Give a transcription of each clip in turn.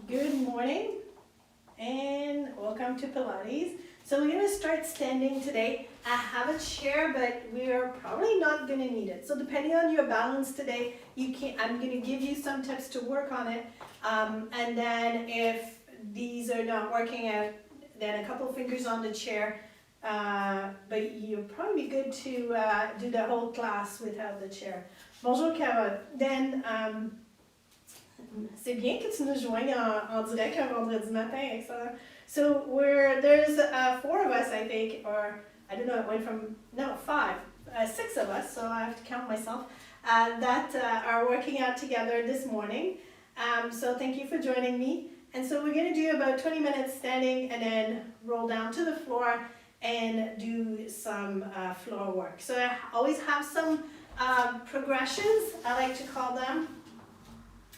Good morning and welcome to Pilates. So we're going to start standing today. I have a chair, but we're probably not going to need it. So depending on your balance today, I'm going to give you some tips to work on it. And then if these are not working out, then a couple fingers on the chair. But you'll probably be good to do the whole class without the chair. Bonjour Carole. Then c'est bien que tu nous joignes en direct un vendredi matin, excellent. So there's 4 of us, I think, or I don't know, it went from, no, 5, 6 of us, so I have to count myself, that are working out together this morning. So thank you for joining me. And so we're going to do about 20 minutes standing and then roll down to the floor and do some floor work. So I always have some progressions, I like to call them.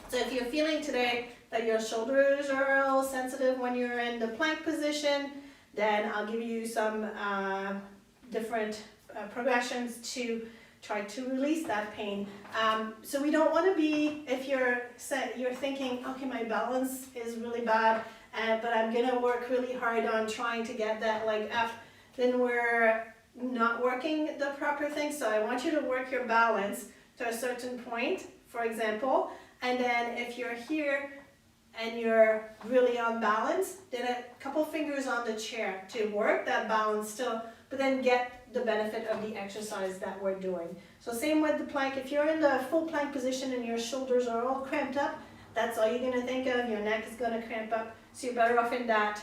So if you're feeling today that your shoulders are a little sensitive when you're in the plank position, then I'll give you some different progressions to try to release that pain. So we don't want to be, if you're thinking, okay, my balance is really bad, but I'm going to work really hard on trying to get that leg up, then we're not working the proper thing. So I want you to work your balance to a certain point, for example. And then if you're here and you're really unbalanced, then a couple fingers on the chair to work that balance still, but then get the benefit of the exercise that we're doing. So same with the plank. If you're in the full plank position and your shoulders are all cramped up, that's all you're going to think of. Your neck is going to cramp up. So you're better off in that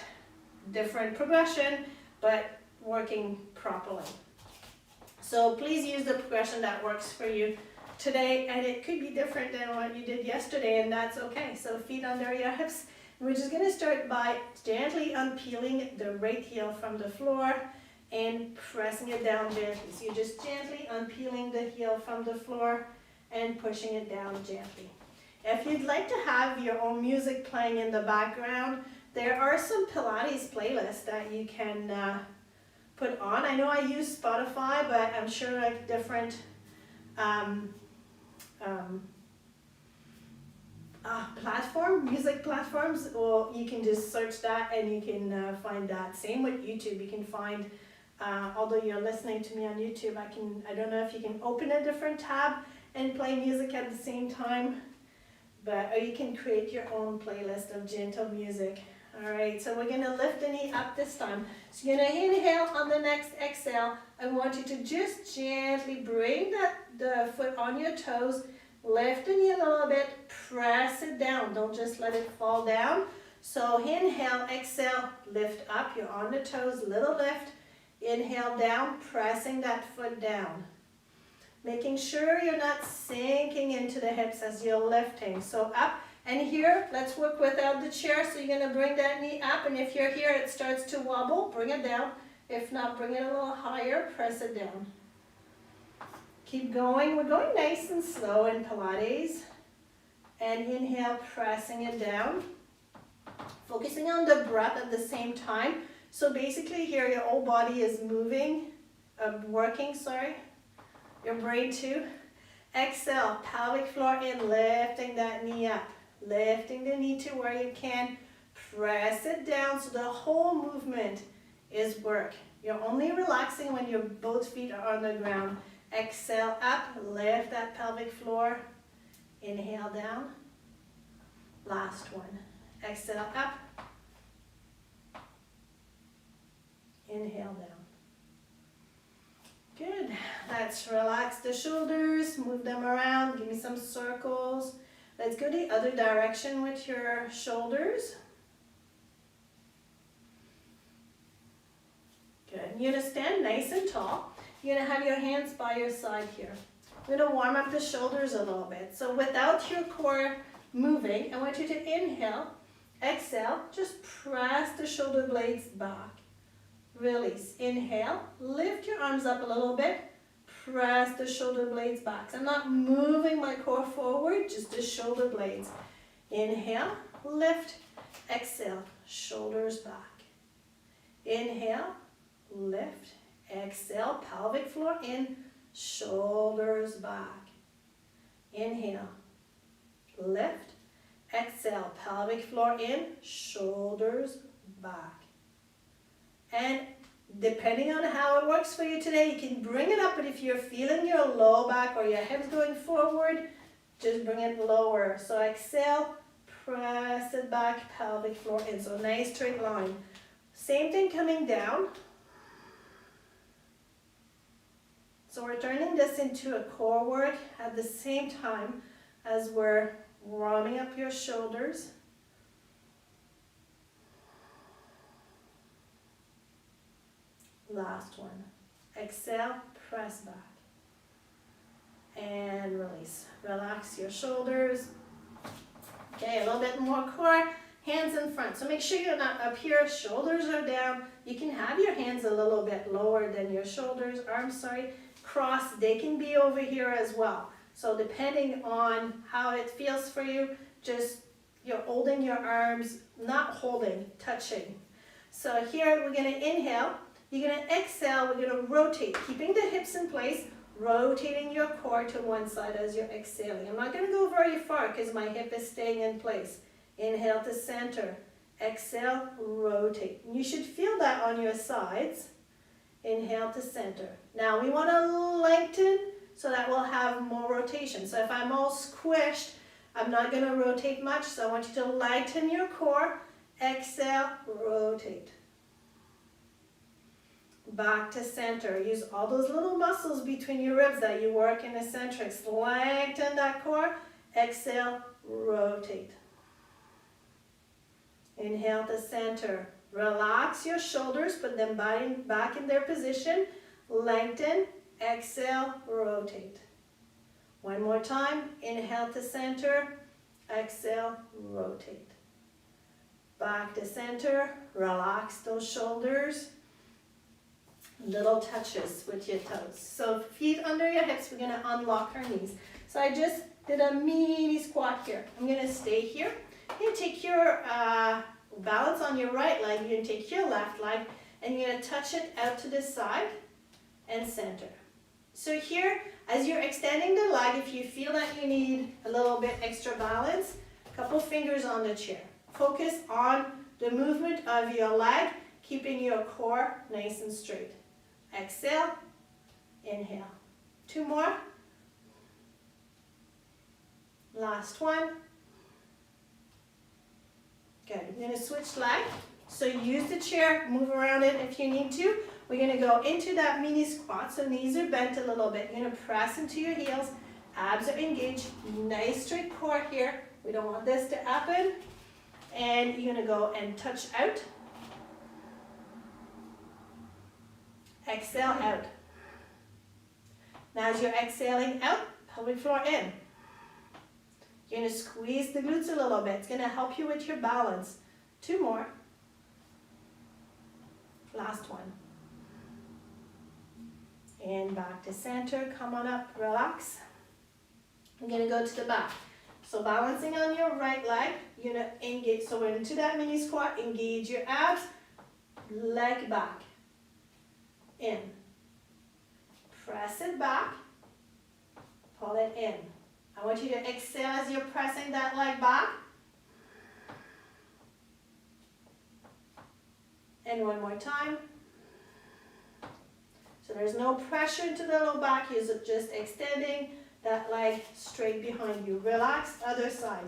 different progression, but working properly. So please use the progression that works for you today, and it could be different than what you did yesterday, and that's okay. So feet under your hips. We're just going to start by gently unpeeling the right heel from the floor and pressing it down gently. So you're just gently unpeeling the heel from the floor and pushing it down gently. If you'd like to have your own music playing in the background, there are some Pilates playlists that you can put on. I know I use Spotify, but I'm sure like different music platforms, or you can just search that and you can find that. Same with YouTube, you can find, although you're listening to me on YouTube, I don't know if you can open a different tab and play music at the same time, or you can create your own playlist of gentle music. All right, so we're going to lift the knee up this time. So you're going to inhale. On the next exhale, I want you to just gently bring the foot on your toes, lift the knee a little bit, press it down. Don't just let it fall down. So inhale, exhale, lift up. You're on the toes, little lift. Inhale down, pressing that foot down. Making sure you're not sinking into the hips as you're lifting. So up. And here, let's work without the chair. So you're going to bring that knee up. And if you're here, it starts to wobble, bring it down. If not, bring it a little higher, press it down. Keep going. We're going nice and slow in Pilates. And inhale, pressing it down. Focusing on the breath at the same time. So basically here, your whole body is moving, working, your brain too. Exhale, pelvic floor in, lifting that knee up. Lifting the knee to where you can. Press it down so the whole movement is work. You're only relaxing when your both feet are on the ground. Exhale up, lift that pelvic floor. Inhale down. Last one. Exhale up. Inhale down. Good. Let's relax the shoulders, move them around, give me some circles. Let's go the other direction with your shoulders. Good. You're going to stand nice and tall. You're going to have your hands by your side here. We're going to warm up the shoulders a little bit. So without your core moving, I want you to inhale, exhale, just press the shoulder blades back. Release. Inhale, lift your arms up a little bit. Press the shoulder blades back. So I'm not moving my core forward, just the shoulder blades. Inhale, lift, exhale, shoulders back. Inhale, lift, exhale, pelvic floor in, shoulders back. Inhale, lift, Exhale, pelvic floor in, shoulders back. And depending on how it works for you today, you can bring it up, but if you're feeling your low back or your hips going forward, just bring it lower. So exhale, press it back, pelvic floor in. So nice straight line. Same thing coming down. So we're turning this into a core work at the same time as we're warming up your shoulders. Last one. Exhale, press back. And release. Relax your shoulders. Okay, a little bit more core. Hands in front. So make sure you're not up here. Shoulders are down. You can have your hands a little bit lower than your shoulders. Arms, sorry. Cross. They can be over here as well. So depending on how it feels for you, just you're holding your arms, not holding, touching. So here we're going to inhale. You're going to exhale. We're going to rotate, keeping the hips in place, rotating your core to one side as you're exhaling. I'm not going to go very far because my hip is staying in place. Inhale to center. Exhale, rotate. You should feel that on your sides. Inhale to center. Now we want to lengthen so that we'll have more rotation. So if I'm all squished, I'm not going to rotate much. So I want you to lighten your core. Exhale, rotate. Back to center. Use all those little muscles between your ribs that you work in eccentrics. Lengthen that core. Exhale, rotate. Inhale to center. Relax your shoulders. Put them back in their position. Lengthen. Exhale, rotate. One more time. Inhale to center. Exhale, rotate. Back to center. Relax those shoulders. Little touches with your toes. So feet under your hips, we're going to unlock our knees. So I just did a mini squat here. I'm going to stay here. You're going to take your balance on your right leg. You're going to take your left leg and you're going to touch it out to the side and center. So here, as you're extending the leg, if you feel that you need a little bit extra balance, a couple fingers on the chair. Focus on the movement of your leg, keeping your core nice and straight. Exhale, inhale. Two more. Last one. Good. We're going to switch leg. So use the chair, move around it if you need to. We're going to go into that mini squat. So knees are bent a little bit. You're going to press into your heels. Abs are engaged. Nice straight core here. We don't want this to happen. And you're going to go and touch out. Exhale out. Now as you're exhaling out, pelvic floor in. You're going to squeeze the glutes a little bit. It's going to help you with your balance. Two more. Last one. And back to center. Come on up. Relax. I'm going to go to the back. So balancing on your right leg, you're going to engage. So we're into that mini squat. Engage your abs. Leg back. In. Press it back. Pull it in. I want you to exhale as you're pressing that leg back. And one more time. So there's no pressure into the low back. You're just extending that leg straight behind you. Relax, other side.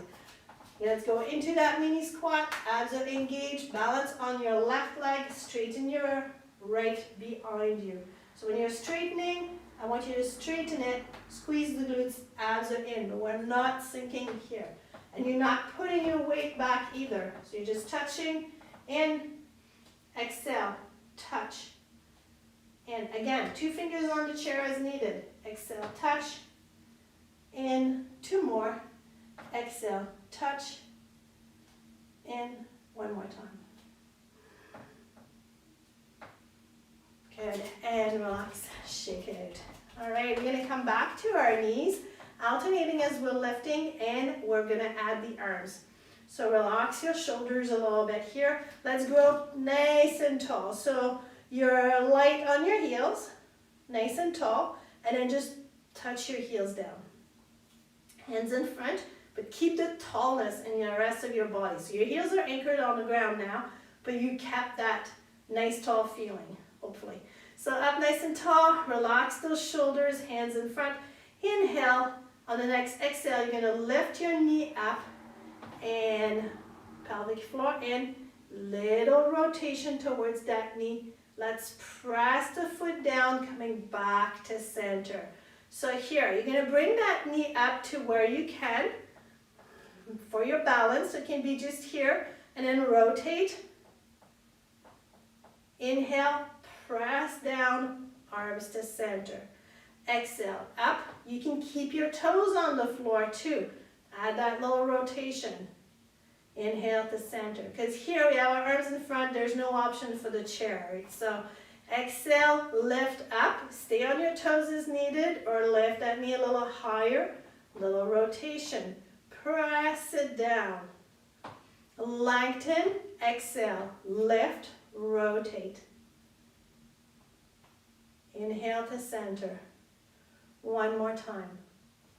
Let's go into that mini squat. Abs are engaged. Balance on your left leg. Straighten your right behind you. So when you're straightening, I want you to straighten it, squeeze the glutes, abs are in, but we're not sinking here. And you're not putting your weight back either. So you're just touching in, exhale, touch. And again, 2 fingers on the chair as needed. Exhale, touch. In, 2 more. Exhale, touch. In, 1 more time. Good, and relax, shake it out. All right, we're gonna come back to our knees, alternating as we're lifting, and we're gonna add the arms. So relax your shoulders a little bit here. Let's go up nice and tall. So you're light on your heels, nice and tall, and then just touch your heels down. Hands in front, but keep the tallness in the rest of your body. So your heels are anchored on the ground now, but you kept that nice tall feeling, hopefully. So up nice and tall, relax those shoulders, hands in front. Inhale. On the next exhale, you're going to lift your knee up and pelvic floor in. Little rotation towards that knee. Let's press the foot down, coming back to center. So here, you're going to bring that knee up to where you can for your balance. It can be just here, and then rotate. Inhale, press down, arms to center. Exhale, up. You can keep your toes on the floor too. Add that little rotation. Inhale to center. Because here we have our arms in front, there's no option for the chair, right? So exhale, lift up. Stay on your toes as needed, or lift that knee a little higher. Little rotation. Press it down. Lengthen. Exhale, lift, rotate. Inhale to center. One more time.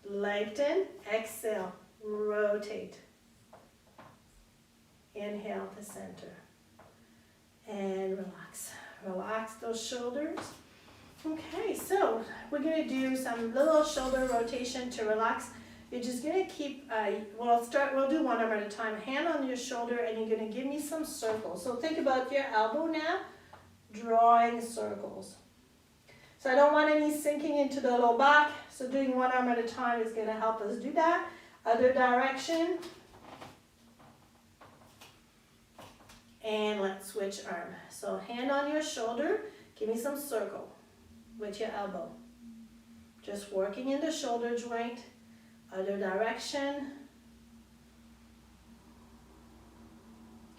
Lengthen, exhale, rotate. Inhale to center. And relax. Relax those shoulders. Okay, so we're going to do some little shoulder rotation to relax. You're just going to keep, we'll do one arm at a time. Hand on your shoulder, and you're going to give me some circles. So think about your elbow now, drawing circles. So I don't want any sinking into the low back, so doing one arm at a time is going to help us do that. Other direction. And let's switch arm. So hand on your shoulder, give me some circle with your elbow. Just working in the shoulder joint. Other direction.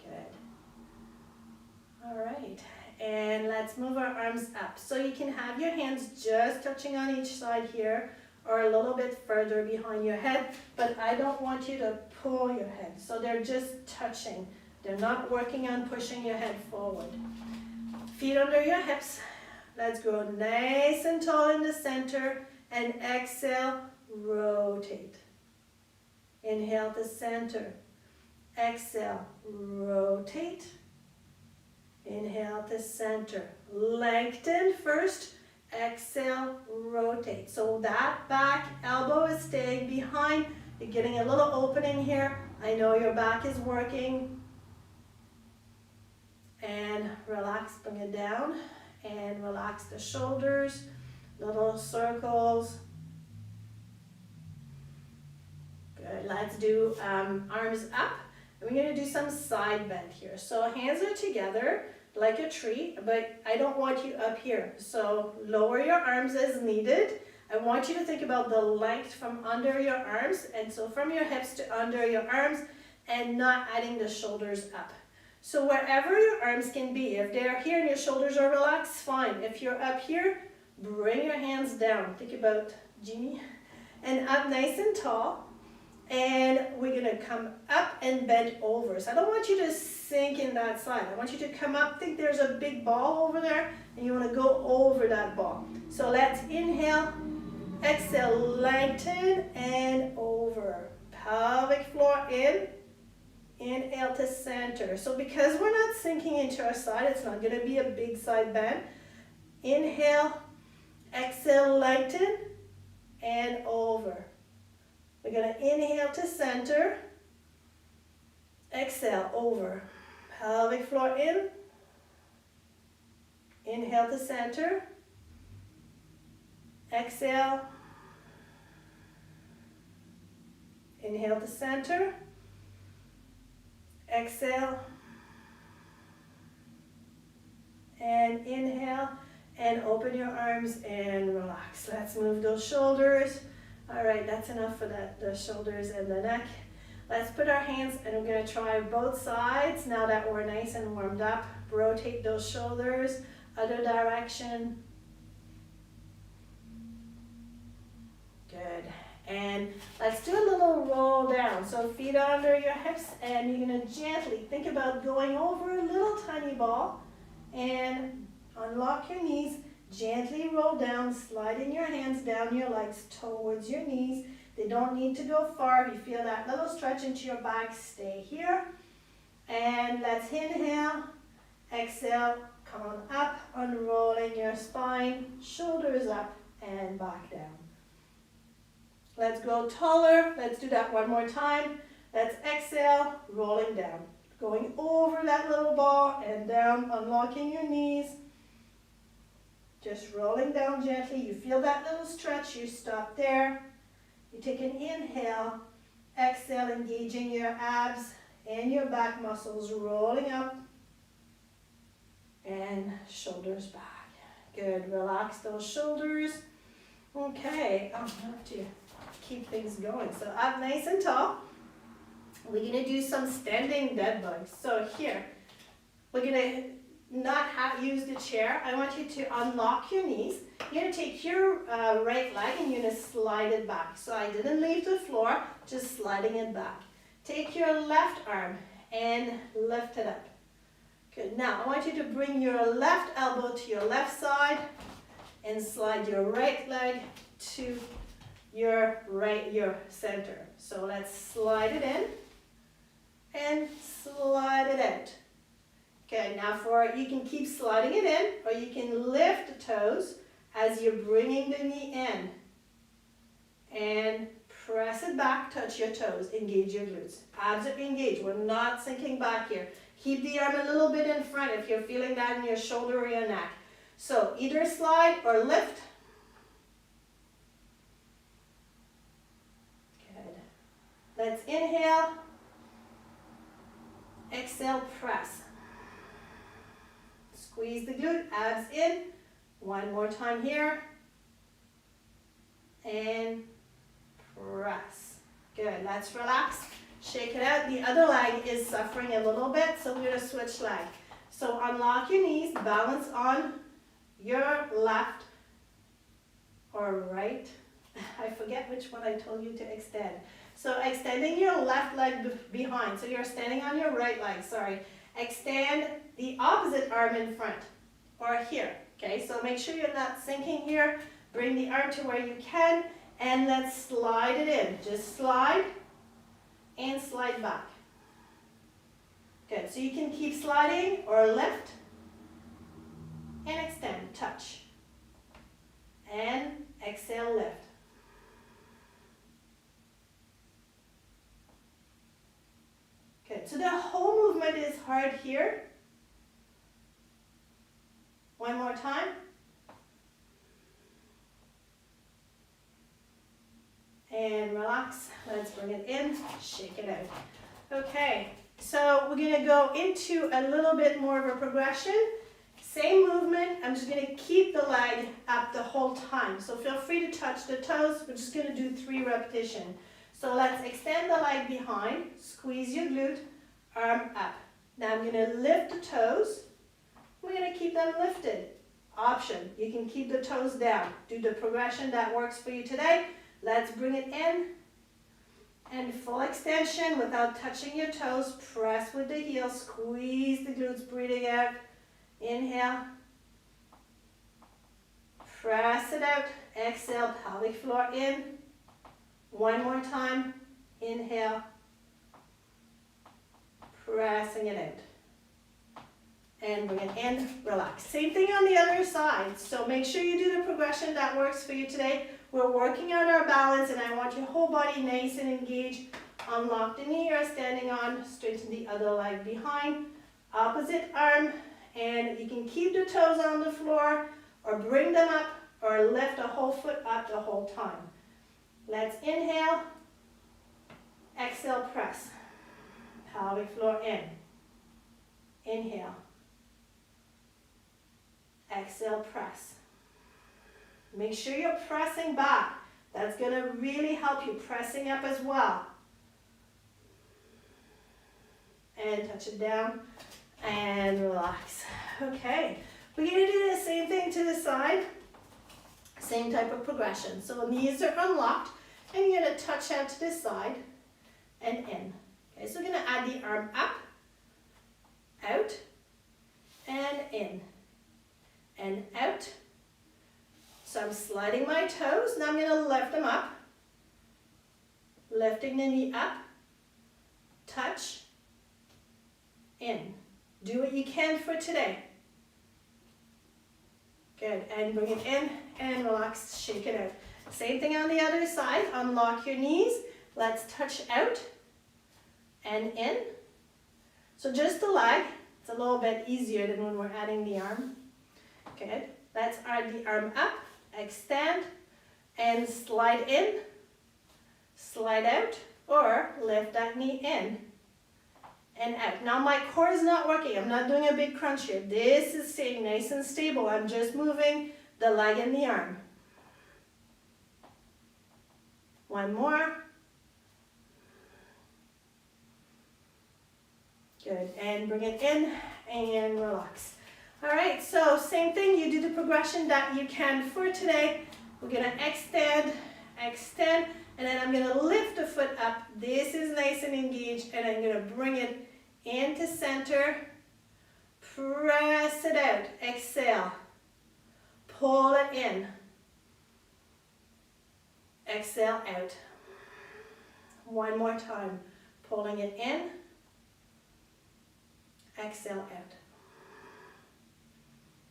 Good. All right. And let's move our arms up. So you can have your hands just touching on each side here, or a little bit further behind your head, but I don't want you to pull your head. So they're just touching. They're not working on pushing your head forward. Feet under your hips. Let's go nice and tall in the center, and exhale, rotate. Inhale to center. Exhale, rotate. Inhale to center. Lengthen first. Exhale, rotate. So that back elbow is staying behind. You're getting a little opening here. I know your back is working. And relax, bring it down. And relax the shoulders. Little circles. Good. Let's do arms up. And we're going to do some side bend here. So hands are together like a tree, but I don't want you up here. So lower your arms as needed. I want you to think about the length from under your arms, and so from your hips to under your arms, and not adding the shoulders up. So wherever your arms can be, if they're here and your shoulders are relaxed, fine. If you're up here, bring your hands down. Think about Jimmy. And up nice and tall. And we're going to come up and bend over. So I don't want you to sink in that side. I want you to come up. Think there's a big ball over there, and you want to go over that ball. So let's inhale, exhale, lengthen, and over. Pelvic floor in. Inhale to center. So because we're not sinking into our side, it's not going to be a big side bend. Inhale, exhale, lengthen, and over. We're going to inhale to center. Exhale, over. Pelvic floor in. Inhale to center. Exhale. Inhale to center. Exhale. And inhale. And open your arms and relax. Let's move those shoulders. All right, that's enough for the shoulders and the neck. Let's put our hands, and we're going to try both sides. Now that we're nice and warmed up, rotate those shoulders, other direction. Good. And let's do a little roll down. So feet under your hips, and you're going to gently think about going over a little tiny ball, and unlock your knees. Gently roll down, sliding your hands down your legs towards your knees. They don't need to go far. If you feel that little stretch into your back, stay here. And let's inhale, exhale, come on up, unrolling your spine, shoulders up and back down. Let's go taller. Let's do that one more time. Let's exhale, rolling down. Going over that little ball and down, unlocking your knees. Just rolling down gently. You feel that little stretch, you stop there. You take an inhale, exhale, engaging your abs and your back muscles, rolling up and shoulders back. Good, relax those shoulders. Okay, I have to keep things going. So up nice and tall. We're gonna do some standing dead bugs. So here, we're gonna not use the chair. I want you to unlock your knees. You're gonna take your right leg and you're gonna slide it back. So I didn't leave the floor, just sliding it back. Take your left arm and lift it up. Good, now I want you to bring your left elbow to your left side and slide your right leg to your center. So let's slide it in and slide it out. Okay, now you can keep sliding it in, or you can lift the toes as you're bringing the knee in. And press it back, touch your toes, engage your glutes. Abs are engaged, we're not sinking back here. Keep the arm a little bit in front if you're feeling that in your shoulder or your neck. So either slide or lift. Good. Let's inhale. Exhale, press. Squeeze the glute, abs in. One more time here. And press. Good, let's relax. Shake it out. The other leg is suffering a little bit, so we're going to switch leg. So unlock your knees, balance on your left or right. I forget which one I told you to extend. So extending your left leg behind. So you're standing on your right leg, sorry. Extend the opposite arm in front or here. Okay, so make sure you're not sinking here. Bring the arm to where you can and let's slide it in. Just slide and slide back. Good, so you can keep sliding or lift and extend, touch. And exhale, lift. Good, so the whole movement is hard here. One more time. And relax. Let's bring it in, shake it out. Okay, so we're gonna go into a little bit more of a progression. Same movement, I'm just gonna keep the leg up the whole time. So feel free to touch the toes. We're just gonna do 3 repetitions. So let's extend the leg behind, squeeze your glute, arm up. Now I'm gonna lift the toes. We're gonna keep them lifted. Option, you can keep the toes down. Do the progression that works for you today. Let's bring it in and full extension without touching your toes. Press with the heels, squeeze the glutes, breathing out. Inhale. Press it out. Exhale, pelvic floor in. One more time. Inhale. Pressing it out. And bring it in, relax. Same thing on the other side. So make sure you do the progression that works for you today. We're working on our balance and I want your whole body nice and engaged. Unlock the knee you're standing on, straighten the other leg behind. Opposite arm, and you can keep the toes on the floor or bring them up or lift a whole foot up the whole time. Let's inhale, exhale, press. Pelvic floor in. Inhale. Exhale, press. Make sure you're pressing back. That's going to really help you pressing up as well. And touch it down and relax. Okay, we're going to do the same thing to the side. Same type of progression. So knees are unlocked and you're going to touch out to the side and in. Okay, so we're going to add the arm up, out, and in, and out. So I'm sliding my toes. Now I'm going to lift them up lifting the knee up, touch, in. Do what you can for today. Good, and bring it in and relax, shake it out. Same thing on the other side, unlock your knees. Let's touch out and in. So just the leg, it's a little bit easier than when we're adding the arm. Good, let's add the arm up, extend, and slide in, slide out, or lift that knee in and out. Now my core is not working. I'm not doing a big crunch here. This is staying nice and stable. I'm just moving the leg and the arm. One more. Good, and bring it in and relax. All right, so same thing, you do the progression that you can for today. We're gonna extend, extend, and then I'm gonna lift the foot up. This is nice and engaged, and I'm gonna bring it into center. Press it out, exhale. Pull it in. Exhale out. One more time, pulling it in. Exhale out.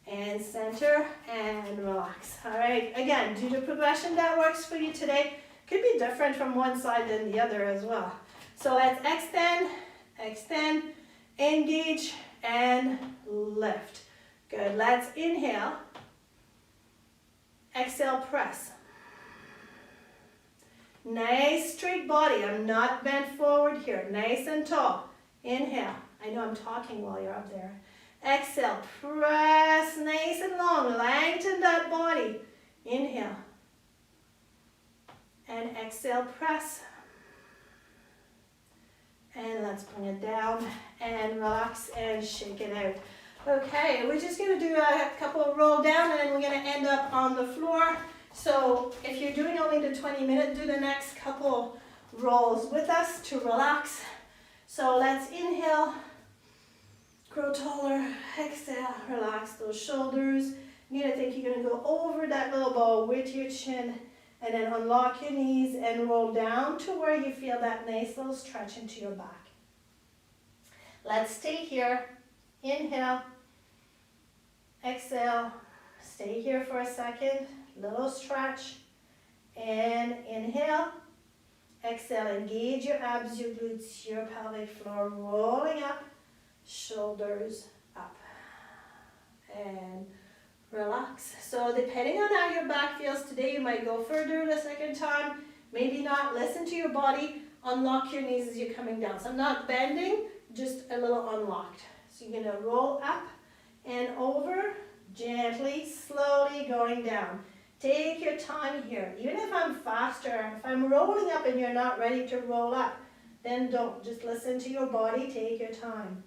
And center and relax. All right, again, do the progression that works for you today. Could be different from one side than the other as well. So let's extend, extend, engage, and lift. Good, let's inhale. Exhale, press. Nice straight body. I'm not bent forward here. Nice and tall. Inhale. I know I'm talking while you're up there. Exhale, press nice and long. Lengthen that body. Inhale. And exhale, press. And let's bring it down and relax and shake it out. Okay, we're just going to do a couple of roll down and then we're going to end up on the floor. So if you're doing only the 20 minutes, do the next couple rolls with us to relax. So let's inhale, grow taller, exhale, relax those shoulders. You're going to think you're going to go over that little ball with your chin and then unlock your knees and roll down to where you feel that nice little stretch into your back. Let's stay here. Inhale, exhale, stay here for a second, little stretch, and inhale, exhale, engage your abs, your glutes, your pelvic floor, rolling up, shoulders up, and relax. So depending on how your back feels today, you might go further the second time, maybe not. Listen to your body, unlock your knees as you're coming down. So I'm not bending, just a little unlocked. So you're gonna roll up and over, gently, slowly going down. Take your time here. Even if I'm faster, if I'm rolling up and you're not ready to roll up, then don't. Just listen to your body, take your time.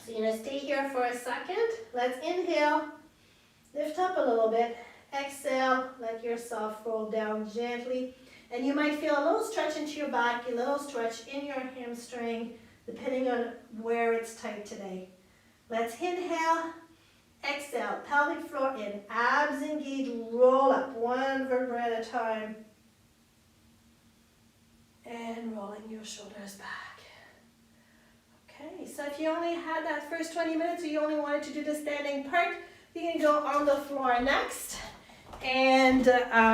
So you're gonna stay here for a second. Let's inhale, lift up a little bit. Exhale, let yourself roll down gently. And you might feel a little stretch into your back, a little stretch in your hamstring, depending on where it's tight today. Let's inhale, exhale, pelvic floor in, abs engage, roll up, one vertebra at a time. And rolling your shoulders back. Okay, so if you only had that first 20 minutes or you only wanted to do the standing part, you can go on the floor next. And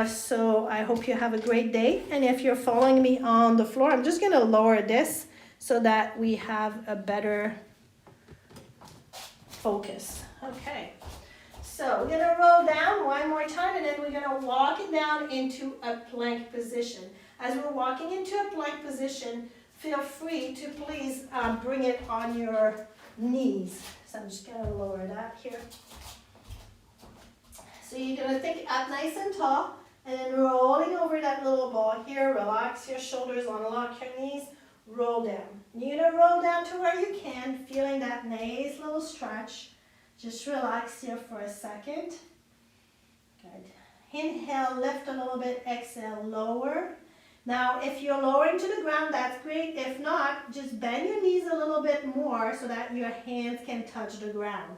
so I hope you have a great day. And if you're following me on the floor, I'm just going to lower this so that we have a better focus. Okay, so we're going to roll down one more time and then we're going to walk it down into a plank position. As we're walking into a plank position, feel free to please bring it on your knees. So I'm just going to lower that here. So you're going to think up nice and tall and then rolling over that little ball here. Relax your shoulders, unlock your knees, roll down. You're going to roll down to where you can, feeling that nice little stretch. Just relax here for a second. Good. Inhale, lift a little bit, exhale, lower. Now, if you're lowering to the ground, that's great. If not, just bend your knees a little bit more so that your hands can touch the ground.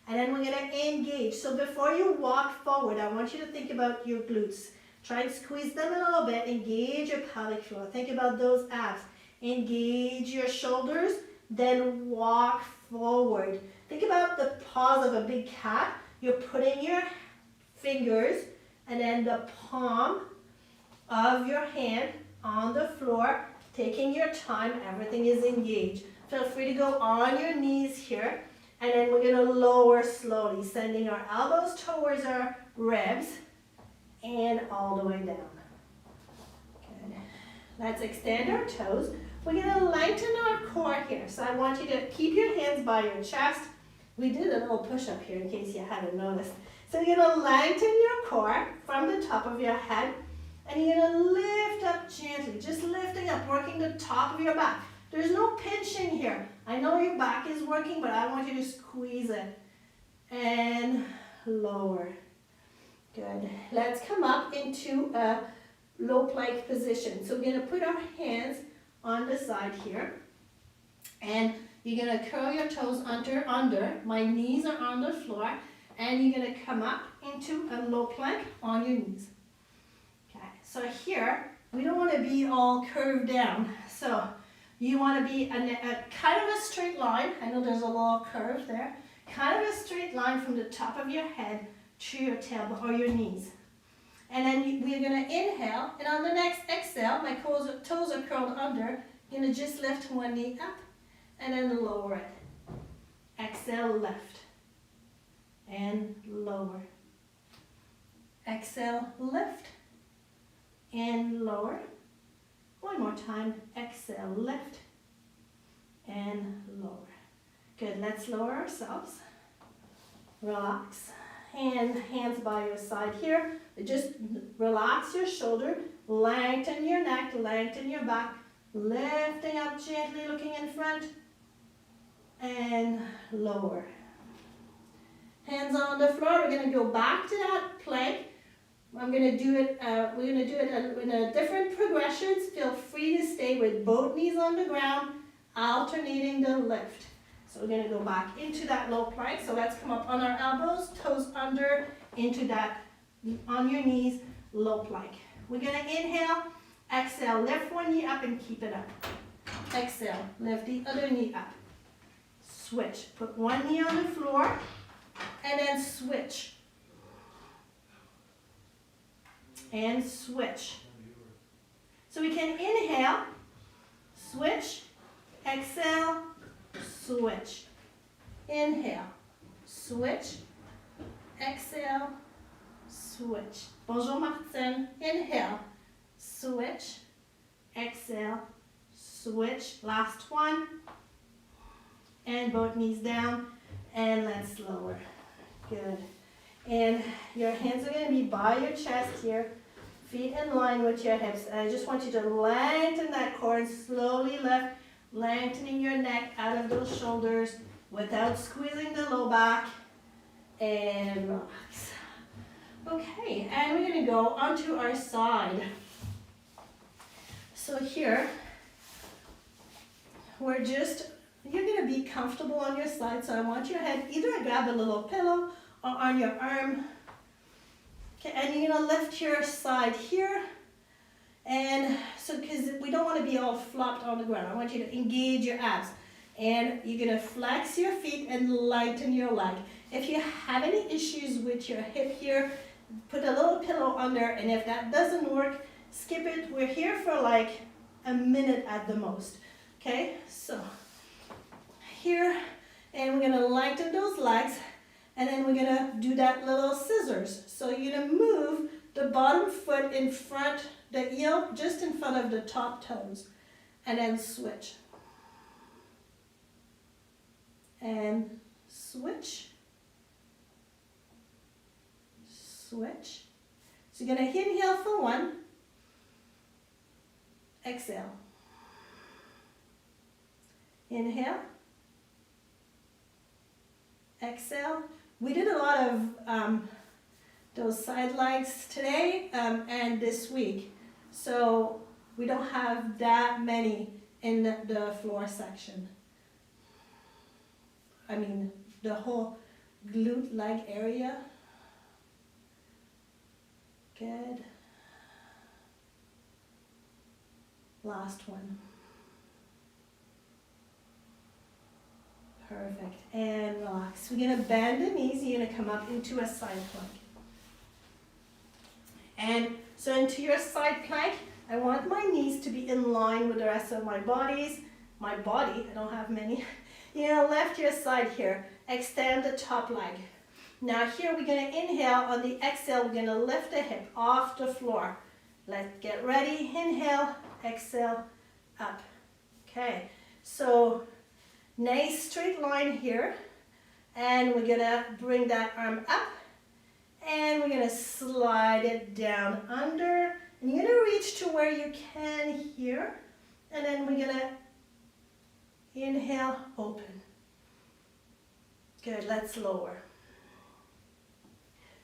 And then we're going to engage. So before you walk forward, I want you to think about your glutes. Try and squeeze them a little bit. Engage your pelvic floor. Think about those abs. Engage your shoulders, then walk forward. Think about the paws of a big cat. You're putting your fingers and then the palm of your hand on the floor, taking your time. Everything is engaged. Feel free to go on your knees here, and then we're going to lower slowly, sending our elbows towards our ribs and all the way down. Good. Let's extend our toes. We're going to lengthen our core here. So I want you to keep your hands by your chest. We did a little push-up here in case you hadn't noticed. So you're going to lengthen your core from the top of your head, and you're going to lift up gently, just lifting up, working the top of your back. There's no pinching here. I know your back is working, but I want you to squeeze it. And lower. Good. Let's come up into a low plank position. So we're going to put our hands on the side here. And you're going to curl your toes under. My knees are on the floor. And you're going to come up into a low plank on your knees. Okay. So here, we don't want to be all curved down. So you want to be a kind of a straight line. I know there's a little curve there. Kind of a straight line from the top of your head to your tailbone or your knees. And then we're going to inhale. And on the next exhale, my toes are curled under. You're going to just lift one knee up and then lower it. Exhale, lift. And lower. Exhale, lift. And lower. One more time. Exhale, lift. And lower. Good. Let's lower ourselves. Relax. Hands by your side here. Just relax your shoulder. Lengthen your neck. Lengthen your back. Lifting up gently, looking in front. And lower. Hands on the floor. We're going to go back to that plank. I'm going to do it, we're going to do it in a different progressions. Feel free to stay with both knees on the ground, alternating the lift. So we're going to go back into that low plank. So let's come up on our elbows, toes under, into that, on your knees, low plank. We're going to inhale, exhale, lift one knee up and keep it up. Exhale, lift the other knee up. Switch, put one knee on the floor, and then switch. And switch. So we can inhale, switch, exhale, switch. Inhale, switch, exhale, switch. Bonjour Martin. Inhale, switch, exhale, switch. Last one. And both knees down. And let's lower. Good. And your hands are going to be by your chest here. Feet in line with your hips. And I just want you to lengthen that core and slowly lift, lengthening your neck out of those shoulders without squeezing the low back. And relax. Okay, and we're going to go onto our side. So here, you're going to be comfortable on your side. So I want your head, either grab a little pillow or on your arm. Okay, and you're going to lift your side here. And so, because we don't want to be all flopped on the ground, I want you to engage your abs. And you're going to flex your feet and lighten your leg. If you have any issues with your hip here, put a little pillow under, and if that doesn't work, skip it. We're here for like a minute at the most. Okay, so here, and we're going to lighten those legs, and then we're going to do that little scissors. So you're going to move the bottom foot in front, the heel just in front of the top toes, and then switch. And switch. Switch. So you're going to inhale for one. Exhale. Inhale. Exhale. We did a lot of those side legs today and this week. So we don't have that many in the floor section. I mean, the whole glute leg area. Good. Last one. Perfect. And relax. We're going to bend the knees. You're going to come up into a side plank. And so into your side plank, I want my knees to be in line with the rest of my body. I don't have many. You're going to lift your side here. Extend the top leg. Now here we're going to inhale. On the exhale, we're going to lift the hip off the floor. Let's get ready. Inhale, exhale, up. Okay, so nice straight line here. And we're going to bring that arm up. And we're going to slide it down under. And you're going to reach to where you can here. And then we're going to inhale, open. Good, let's lower.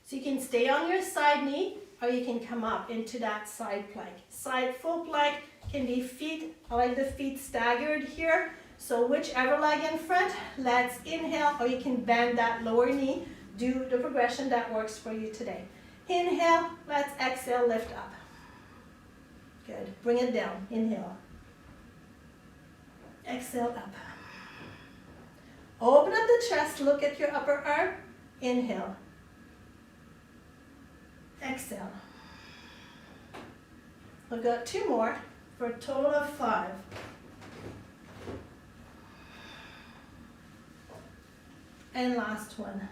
So you can stay on your side knee or you can come up into that side plank. Side full plank can be feet, I like the feet staggered here. So whichever leg in front, let's inhale or you can bend that lower knee. Do the progression that works for you today. Inhale, let's exhale, lift up. Good, bring it down, inhale. Exhale, up. Open up the chest, look at your upper arm, inhale. Exhale. We've got 2 more for a total of 5. And last one.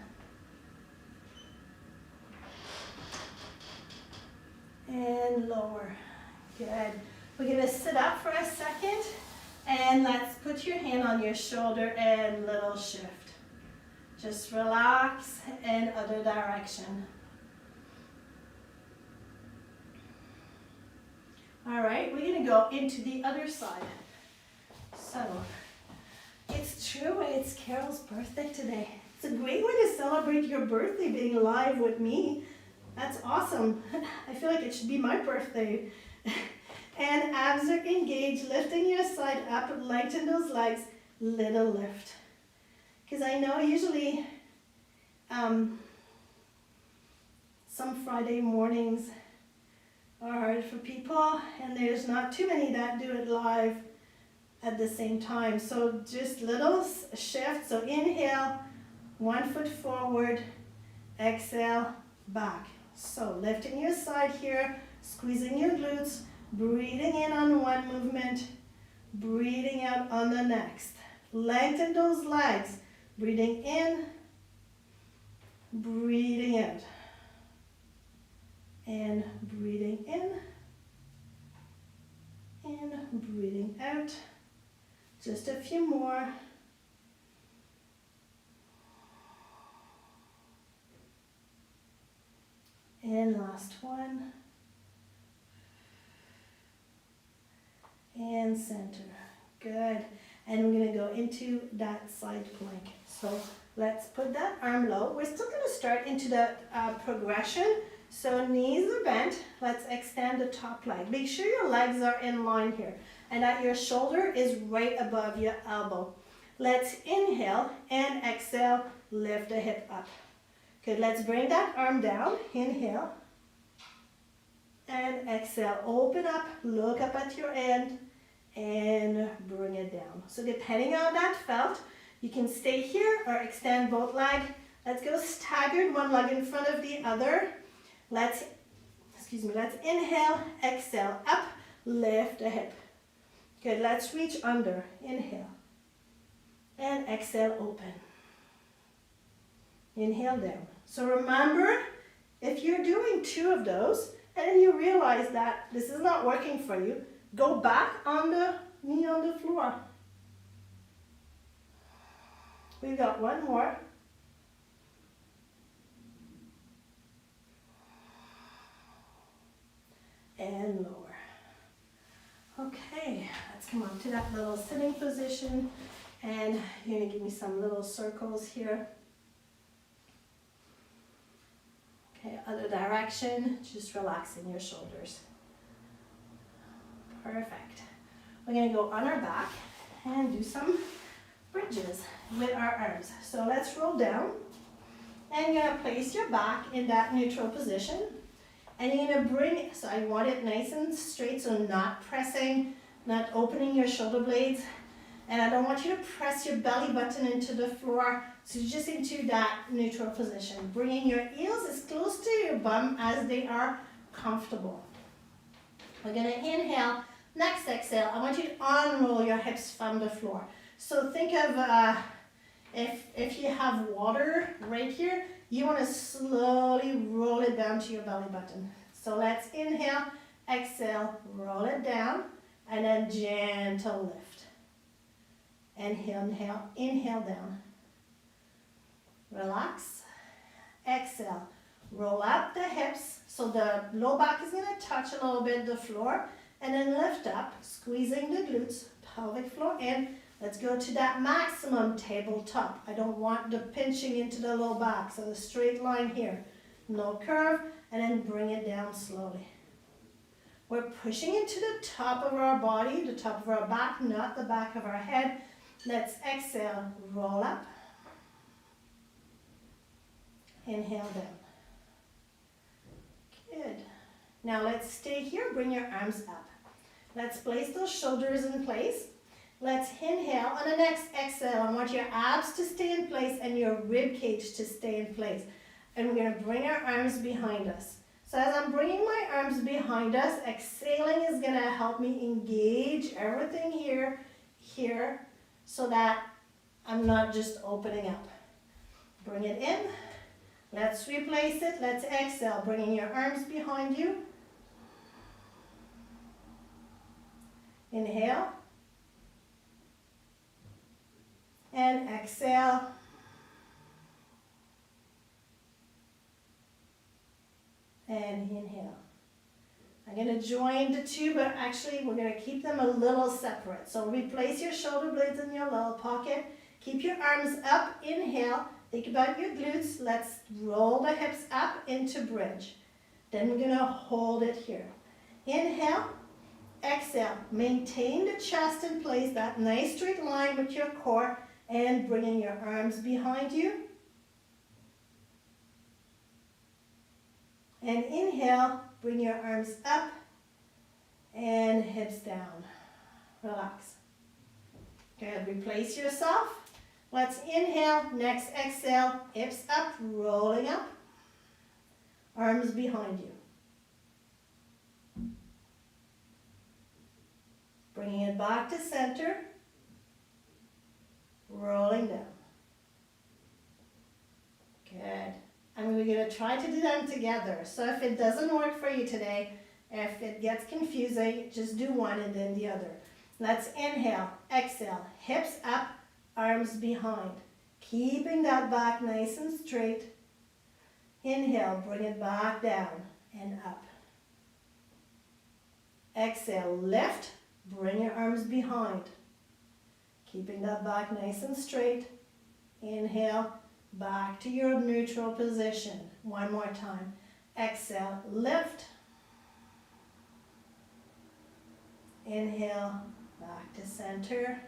And lower. Good. We're going to sit up for a second and let's put your hand on your shoulder and little shift. Just relax in other direction. All right, we're going to go into the other side. So, it's true, it's Carol's birthday today. It's a great way to celebrate your birthday being live with me. That's awesome. I feel like it should be my birthday. And abs are engaged, lifting your side up, lengthen those legs, little lift. Because I know usually some Friday mornings are hard for people and there's not too many that do it live at the same time. So just little shift. So inhale, 1 foot forward, exhale, back. So lifting your side here, squeezing your glutes, breathing in on one movement, breathing out on the next. Lengthen those legs, breathing in, breathing out. And breathing in, and breathing out. Just a few more. And last one. And center. Good. And we're going to go into that side plank. So let's put that arm low. We're still going to start into the progression. So knees are bent. Let's extend the top leg. Make sure your legs are in line here and that your shoulder is right above your elbow. Let's inhale and exhale, lift the hip up. Good, let's bring that arm down. Inhale and exhale. Open up, look up at your end and bring it down. So depending on that felt, you can stay here or extend both legs. Let's go staggered, one leg in front of the other. Let's inhale, exhale, up, lift the hip. Good, let's reach under. Inhale. And exhale, open. Inhale down. So remember, if you're doing 2 of those, and then you realize that this is not working for you, go back on the knee on the floor. We've got 1 more. And lower. Okay, let's come on to that little sitting position and you're going to give me some little circles here. Okay, other direction, just relaxing your shoulders. Perfect. We're going to go on our back and do some bridges with our arms. So let's roll down and you're going to place your back in that neutral position. And you're going to bring it, so I want it nice and straight, so not pressing not opening your shoulder blades. And I don't want you to press your belly button into the floor, so just into that neutral position. Bringing your heels as close to your bum as they are comfortable. We're gonna inhale. Next exhale, I want you to unroll your hips from the floor. So think of if you have water right here, you want to slowly roll it down to your belly button. So let's inhale, exhale, roll it down, and then gentle lift. Inhale, inhale down. Relax. Exhale. Roll up the hips so the low back is going to touch a little bit the floor. And then lift up, squeezing the glutes, pelvic floor in. Let's go to that maximum tabletop. I don't want the pinching into the low back. So the straight line here. No curve. And then bring it down slowly. We're pushing into the top of our body, the top of our back, not the back of our head. Let's exhale, roll up. Inhale down. Good. Now let's stay here, bring your arms up. Let's place those shoulders in place. Let's inhale. On the next exhale, I want your abs to stay in place and your rib cage to stay in place. And we're going to bring our arms behind us. So as I'm bringing my arms behind us, exhaling is going to help me engage everything here, so that I'm not just opening up. Bring it in. Let's replace it. Let's exhale, bringing your arms behind you. Inhale. And exhale. And inhale. I'm going to join the two, but actually we're going to keep them a little separate. So replace your shoulder blades in your little pocket. Keep your arms up. Inhale. Think about your glutes. Let's roll the hips up into bridge. Then we're going to hold it here. Inhale. Exhale. Maintain the chest in place, that nice straight line with your core, and bringing your arms behind you. And inhale, bring your arms up and hips down. Relax. Good, replace yourself. Let's inhale, next exhale, hips up, rolling up, arms behind you. Bringing it back to center, rolling down. Good. And we're going to try to do them together. So if it doesn't work for you today, if it gets confusing, just do one and then the other. Let's inhale, exhale, hips up, arms behind. Keeping that back nice and straight. Inhale, bring it back down and up. Exhale, lift, bring your arms behind. Keeping that back nice and straight. Inhale, back to your neutral position. One more time. Exhale, lift. Inhale, back to center.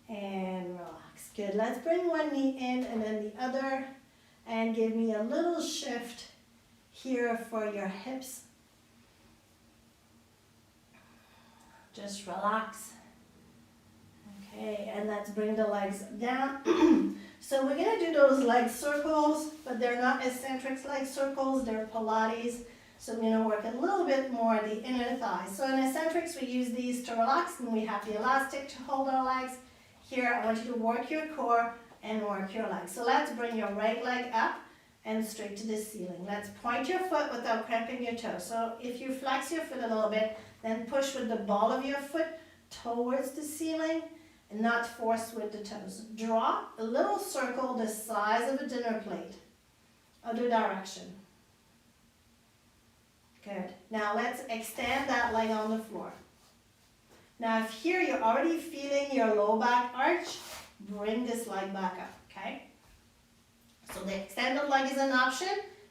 And relax. Good. Let's bring one knee in and then the other. And give me a little shift here for your hips. Just relax. Okay, and let's bring the legs down. So we're going to do those leg circles, but they're not eccentric leg circles, they're Pilates. So we're going to work a little bit more the inner thighs. So in eccentrics, we use these to relax, and we have the elastic to hold our legs. Here, I want you to work your core and work your legs. So let's bring your right leg up and straight to the ceiling. Let's point your foot without cramping your toe. So if you flex your foot a little bit, then push with the ball of your foot towards the ceiling and not force with the toes. Draw a little circle the size of a dinner plate. Other direction. Good. Now let's extend that leg on the floor. Now if here you're already feeling your low back arch, bring this leg back up, okay? So the extended leg is an option.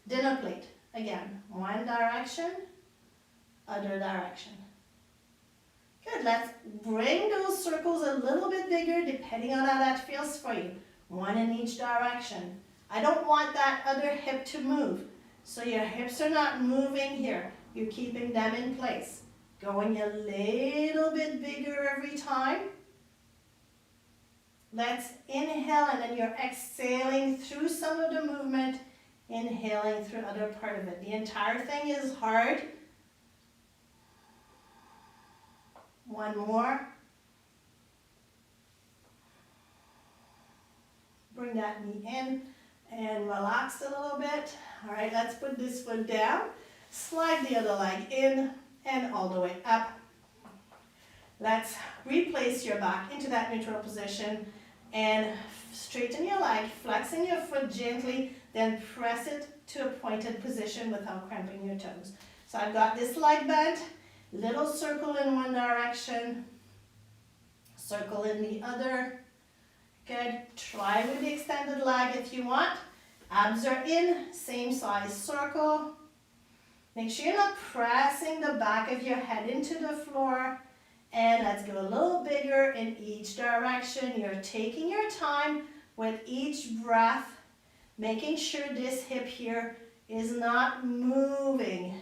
Dinner plate. Again, one direction, other direction. Good, let's bring those circles a little bit bigger depending on how that feels for you. One in each direction. I don't want that other hip to move. So your hips are not moving here. You're keeping them in place. Going a little bit bigger every time. Let's inhale, and then you're exhaling through some of the movement, inhaling through other part of it. The entire thing is hard. One more. Bring that knee in and relax a little bit. All right, let's put this foot down. Slide the other leg in and all the way up. Let's replace your back into that neutral position and straighten your leg, flexing your foot gently, then press it to a pointed position without cramping your toes. So I've got this leg bent, little circle in one direction, circle in the other. Good. Try with the extended leg if you want. Abs are in, same size circle. Make sure you're not pressing the back of your head into the floor. And let's go a little bigger in each direction. You're taking your time with each breath, making sure this hip here is not moving.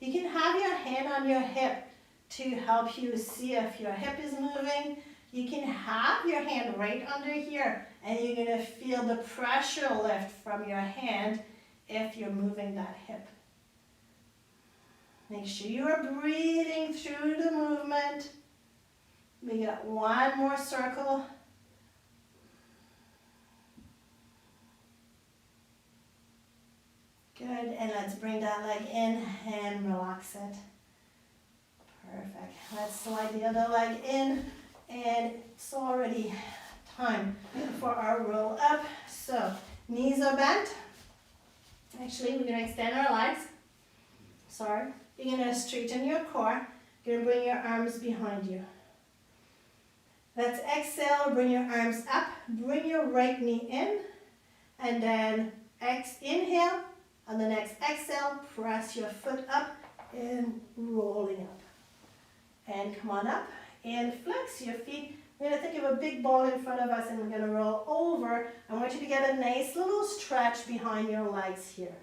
You can have your hand on your hip to help you see if your hip is moving. You can have your hand right under here, and you're going to feel the pressure lift from your hand if you're moving that hip. Make sure you are breathing through the movement. We got one more circle. Good, and let's bring that leg in and relax it. Perfect. Let's slide the other leg in, and it's already time for our roll up. So, knees are bent. Actually, we're going to extend our legs. Sorry. You're going to straighten your core. You're going to bring your arms behind you. Let's exhale, bring your arms up, bring your right knee in, and then inhale. On the next exhale, press your foot up and rolling up. And come on up and flex your feet. We're going to think of a big ball in front of us, and we're going to roll over. I want you to get a nice little stretch behind your legs here.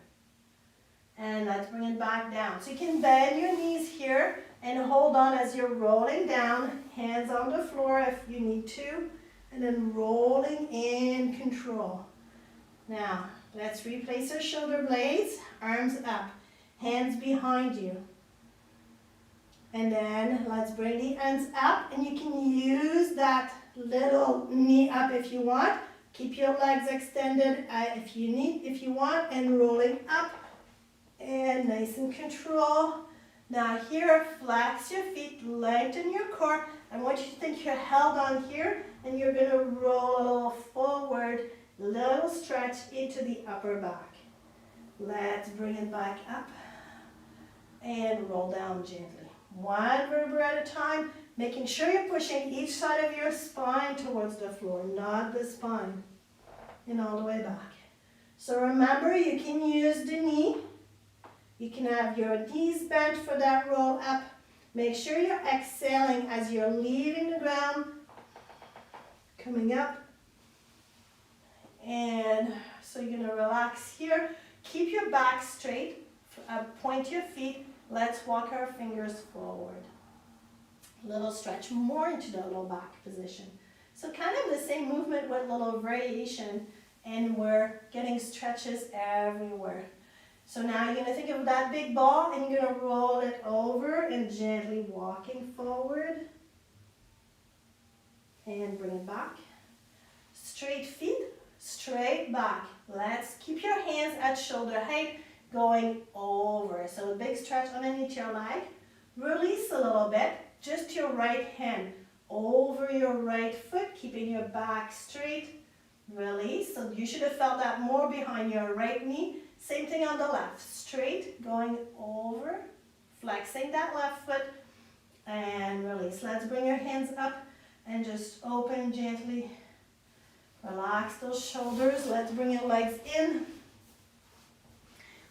And let's bring it back down. So you can bend your knees here and hold on as you're rolling down. Hands on the floor if you need to. And then rolling in control. Now, let's replace our shoulder blades. Arms up. Hands behind you. And then let's bring the ends up. And you can use that little knee up if you want. Keep your legs extended if you want. And rolling up. And nice and control. Now here, flex your feet, lengthen your core. I want you to think you're held on here, and you're going to roll a little forward, little stretch into the upper back. Let's bring it back up and roll down gently. One vertebra at a time, making sure you're pushing each side of your spine towards the floor, not the spine, and all the way back. So remember, you can use the knee. You can have your knees bent for that roll up. Make sure you're exhaling as you're leaving the ground, coming up. And so you're going to relax here. Keep your back straight. Point your feet. Let's walk our fingers forward. Little stretch more into the low back position. So kind of the same movement with little variation, and we're getting stretches everywhere. So now you're going to think of that big ball, and you're going to roll it over and gently walking forward. And bring it back. Straight feet, straight back. Let's keep your hands at shoulder height going over. So a big stretch underneath your leg. Release a little bit. Just your right hand over your right foot, keeping your back straight. Release. So you should have felt that more behind your right knee. Same thing on the left, straight, going over, flexing that left foot, and release. Let's bring your hands up and just open gently. Relax those shoulders. Let's bring your legs in.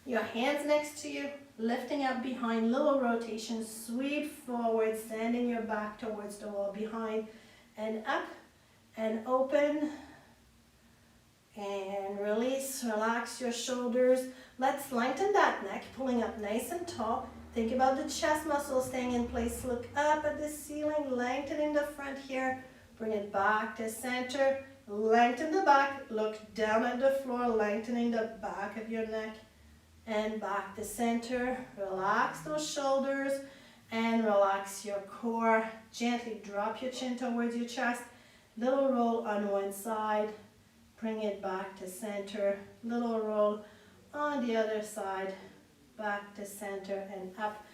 Your hands next to you, lifting up behind, little rotation, sweep forward, sending your back towards the wall behind, and up, and open. And release, relax your shoulders. Let's lengthen that neck, pulling up nice and tall. Think about the chest muscles staying in place. Look up at the ceiling, lengthening the front here. Bring it back to center. Lengthen the back. Look down at the floor, lengthening the back of your neck. And back to center. Relax those shoulders and relax your core. Gently drop your chin towards your chest. Little roll on one side. Bring it back to center. Little roll on the other side. Back to center and up.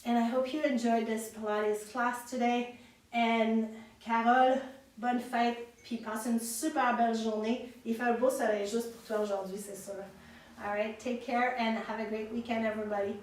And I hope you enjoyed this Pilates class today. And Carole, bonne fête, puis passe une super belle journée. Il fait un beau soleil juste pour toi aujourd'hui, c'est sûr. All right, take care and have a great weekend, everybody.